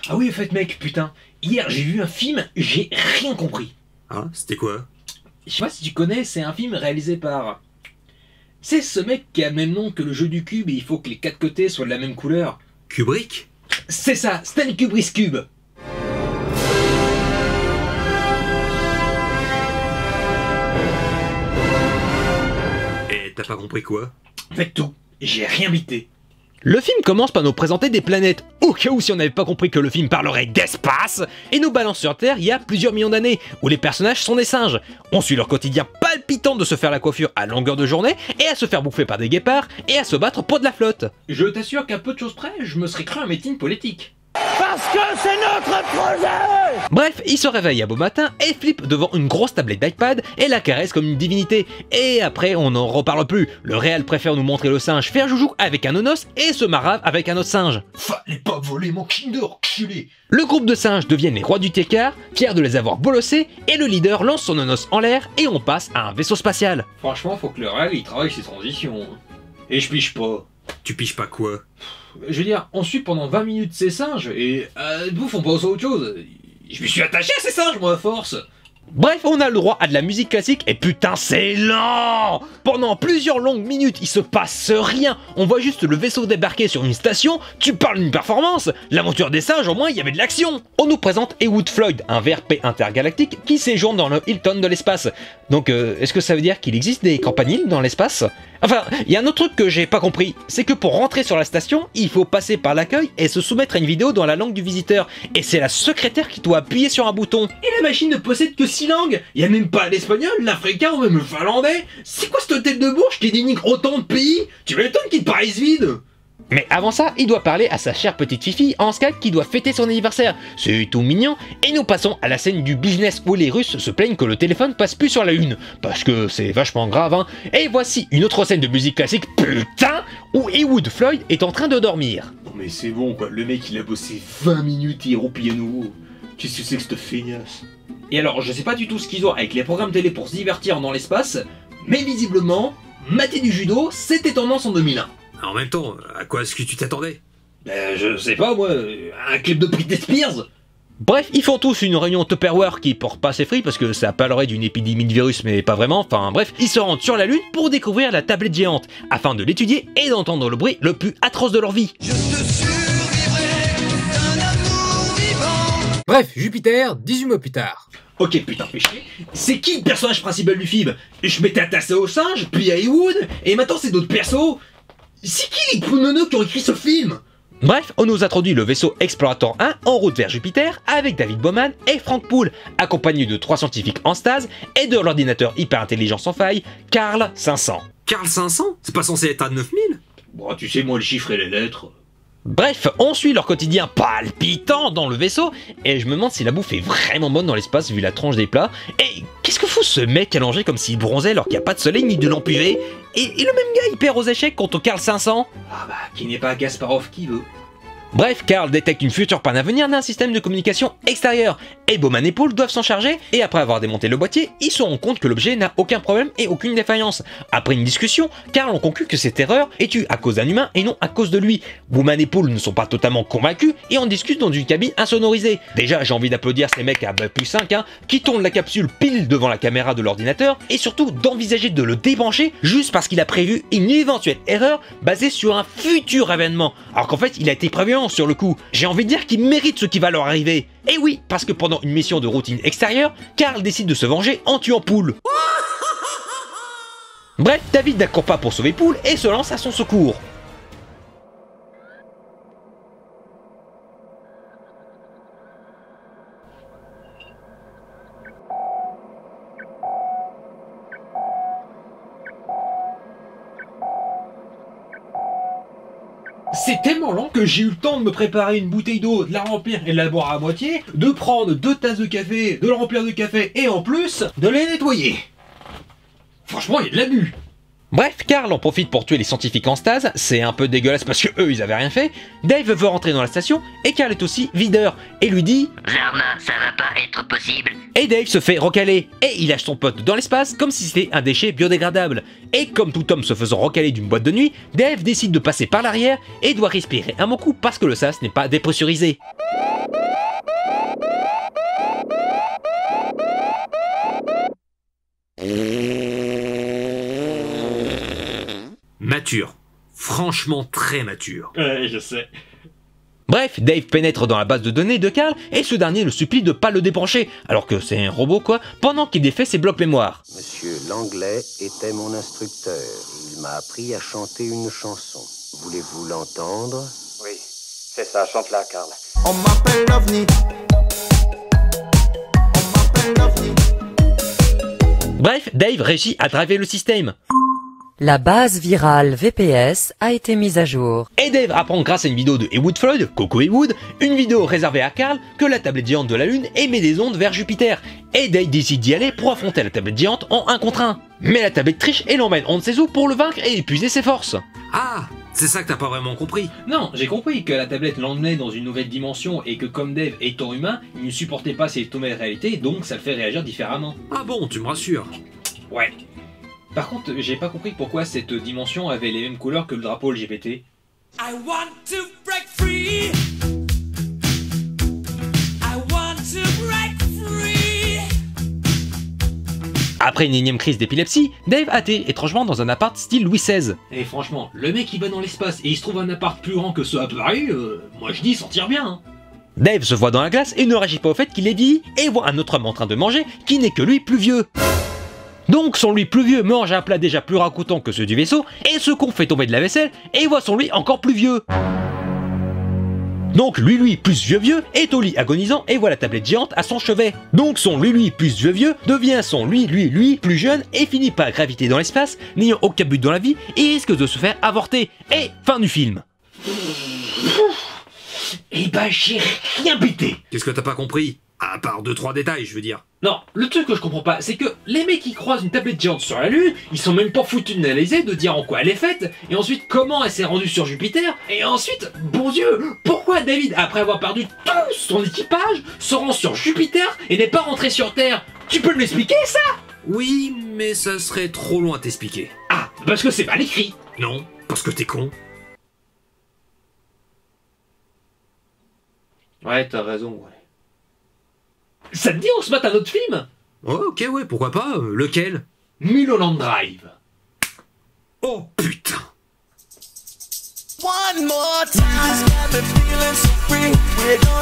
Ah oui, en fait, mec, putain, hier j'ai vu un film, j'ai rien compris. Ah, c'était quoi? Je sais pas si tu connais, c'est un film réalisé par... C'est ce mec qui a le même nom que le jeu du cube et il faut que les quatre côtés soient de la même couleur. Kubrick? C'est ça, Stanley Kubrick's Cube. Et t'as pas compris quoi? Avec tout, j'ai rien bité. Le film commence par nous présenter des planètes, au cas où si on n'avait pas compris que le film parlerait d'espace, et nous balance sur Terre il y a plusieurs millions d'années, où les personnages sont des singes. On suit leur quotidien palpitant de se faire la coiffure à longueur de journée, et à se faire bouffer par des guépards, et à se battre pour de la flotte. Je t'assure qu'à peu de choses près, je me serais cru un meeting politique. Parce que c'est notre projet! Bref, il se réveille un beau matin et flippe devant une grosse tablette d'iPad et la caresse comme une divinité. Et après, on n'en reparle plus. Le réel préfère nous montrer le singe faire joujou avec un nonos et se marave avec un autre singe. Fallait pas voler mon Kinder, culé. Le groupe de singes deviennent les rois du Técart, fiers de les avoir bolossés, et le leader lance son nonos en l'air et on passe à un vaisseau spatial. Franchement, faut que le réel il travaille ses transitions. Et je piche pas. Tu piges pas quoi? Je veux dire, on suit pendant 20 minutes ces singes et bouf, on passe à autre chose. Je me suis attaché à ces singes, moi, à force. Bref, on a le droit à de la musique classique et putain c'est lent. Pendant plusieurs longues minutes, il se passe rien. On voit juste le vaisseau débarquer sur une station. Tu parles d'une performance. L'aventure des singes, au moins, il y avait de l'action. On nous présente Heywood Floyd, un VRP intergalactique qui séjourne dans le Hilton de l'espace. Donc, est-ce que ça veut dire qu'il existe des campaniles dans l'espace? Enfin, il y a un autre truc que j'ai pas compris, c'est que pour rentrer sur la station, il faut passer par l'accueil et se soumettre à une vidéo dans la langue du visiteur. Et c'est la secrétaire qui doit appuyer sur un bouton. Et la machine ne possède que 6 langues. Y a même pas l'espagnol, l'africain ou même le finlandais. C'est quoi cette tête de bourge qui dénigre autant de pays? Tu m'étonnes qu'il te paraisse vide. Mais avant ça, il doit parler à sa chère petite Fifi en Skype qui doit fêter son anniversaire. C'est tout mignon. Et nous passons à la scène du business où les Russes se plaignent que le téléphone passe plus sur la une. Parce que c'est vachement grave, hein. Et voici une autre scène de musique classique, putain, où Heywood Floyd est en train de dormir. Non mais c'est bon quoi, le mec il a bossé 20 minutes et il roupille à nouveau. Qu'est-ce que c'est que cette feignasse? Et alors, je sais pas du tout ce qu'ils ont avec les programmes télé pour se divertir dans l'espace, mais visiblement, mater du judo, c'était tendance en 2001. En même temps, à quoi est-ce que tu t'attendais? Ben, je sais pas moi, un clip de Britney Spears. Bref, ils font tous une réunion Tupperware qui porte pas ses fruits parce que ça parlerait d'une épidémie de virus mais pas vraiment, enfin bref, ils se rendent sur la Lune pour découvrir la tablette géante, afin de l'étudier et d'entendre le bruit le plus atroce de leur vie. Je te survivrai d'un amour vivant. Bref, Jupiter, 18 mois plus tard. Ok putain, fais chier. C'est qui le personnage principal du film? Je m'étais attaché au singe, puis à Heywood, et maintenant c'est d'autres persos. C'est qui les pruneaux qui ont écrit ce film? Bref, on nous introduit le vaisseau Explorator 1 en route vers Jupiter avec David Bowman et Frank Poole, accompagnés de 3 scientifiques en stase et de l'ordinateur hyper intelligent sans faille, Carl 500. Carl 500? C'est pas censé être à 9000? Bon, tu sais moi le chiffre et les lettres. Bref, on suit leur quotidien palpitant dans le vaisseau, et je me demande si la bouffe est vraiment bonne dans l'espace vu la tranche des plats. Et qu'est-ce que fout ce mec allongé comme s'il bronzait alors qu'il n'y a pas de soleil ni de lampe UV? Et le même gars il perd aux échecs contre Carl 500? Ah bah, qui n'est pas Gasparov qui veut. Bref, Carl détecte une future panne à venir d'un système de communication extérieur, et Bowman et Poole doivent s'en charger, et après avoir démonté le boîtier, ils se rendent compte que l'objet n'a aucun problème et aucune défaillance. Après une discussion, Carl en conclut que cette erreur est due à cause d'un humain et non à cause de lui. Bowman et Poole ne sont pas totalement convaincus, et en discutent dans une cabine insonorisée. Déjà, j'ai envie d'applaudir ces mecs à Bac+5, hein, qui tournent la capsule pile devant la caméra de l'ordinateur, et surtout d'envisager de le débrancher juste parce qu'il a prévu une éventuelle erreur basée sur un futur événement, alors qu'en fait il a été prévoyant sur le coup. J'ai envie de dire qu'il mérite ce qui va leur arriver. Et oui, parce que pendant une mission de routine extérieure, Carl décide de se venger en tuant Poole. Bref, David n'accourt pas pour sauver Poole et se lance à son secours. C'est tellement lent que j'ai eu le temps de me préparer une bouteille d'eau, de la remplir et de la boire à moitié, de prendre 2 tasses de café, de le remplir de café et en plus, de les nettoyer. Franchement, il y a de l'abus. Bref, Carl en profite pour tuer les scientifiques en stase, c'est un peu dégueulasse parce que eux ils avaient rien fait. Dave veut rentrer dans la station et Carl est aussi videur et lui dit Zarma, ça va pas être possible. Et Dave se fait recaler et il lâche son pote dans l'espace comme si c'était un déchet biodégradable. Et comme tout homme se faisant recaler d'une boîte de nuit, Dave décide de passer par l'arrière et doit respirer un bon coup parce que le sas n'est pas dépressurisé. Mature. Franchement très mature. Ouais, je sais. Bref, Dave pénètre dans la base de données de Carl et ce dernier le supplie de pas le débrancher, alors que c'est un robot quoi, pendant qu'il défait ses blocs mémoire. Monsieur Langlais était mon instructeur. Il m'a appris à chanter une chanson. Voulez-vous l'entendre? Oui, c'est ça, chante-la, Carl. On m'appelle l'OVNI. On m'appelle l'OVNI. Bref, Dave réussit à driver le système. La base virale VPS a été mise à jour. Et Dave apprend grâce à une vidéo de Heywood Floyd, Coco Heywood, une vidéo réservée à Carl, que la tablette géante de la Lune émet des ondes vers Jupiter. Et Dave décide d'y aller pour affronter la tablette géante en 1 contre 1. Mais la tablette triche et l'emmène on ne sait où pour le vaincre et épuiser ses forces. Ah, c'est ça que t'as pas vraiment compris. Non, j'ai compris que la tablette l'emmenait dans une nouvelle dimension et que comme Dave étant humain, il ne supportait pas ces tombées de réalité, donc ça le fait réagir différemment. Ah bon, tu me rassures. Ouais. Par contre, j'ai pas compris pourquoi cette dimension avait les mêmes couleurs que le drapeau LGBT. I want to break free. I want to break free. Après une énième crise d'épilepsie, Dave atterrit étrangement dans un appart style Louis XVI. Et franchement, le mec il va dans l'espace et il se trouve un appart plus grand que ceux à Paris, moi je dis s'en tire bien. Hein. Dave se voit dans la glace et ne réagit pas au fait qu'il est vieilli et voit un autre homme en train de manger qui n'est que lui plus vieux. Donc son lui plus vieux mange un plat déjà plus ragoûtant que ceux du vaisseau, et ce con fait tomber de la vaisselle, et voit son lui encore plus vieux. Donc lui plus vieux est au lit agonisant et voit la tablette géante à son chevet. Donc son lui plus vieux devient son lui plus jeune et finit par graviter dans l'espace, n'ayant aucun but dans la vie et risque de se faire avorter. Et fin du film. Et bah j'ai rien pété. Qu'est-ce que t'as pas compris? À part 2-3 détails, je veux dire. Non, le truc que je comprends pas, c'est que les mecs qui croisent une tablette géante sur la Lune, ils sont même pas foutus d'analyser, de dire en quoi elle est faite, et ensuite comment elle s'est rendue sur Jupiter, et ensuite, bon Dieu, pourquoi David, après avoir perdu tout son équipage, se rend sur Jupiter et n'est pas rentré sur Terre? Tu peux me l'expliquer ça? Oui, mais ça serait trop loin à t'expliquer. Ah, parce que c'est mal écrit. Non, parce que t'es con. Ouais, t'as raison, ouais. Ça te dit on se mate un autre film? Oh, ok, ouais, pourquoi pas. Lequel? Mulholland Drive. Oh putain. One more time. Got me feeling so free. We're gonna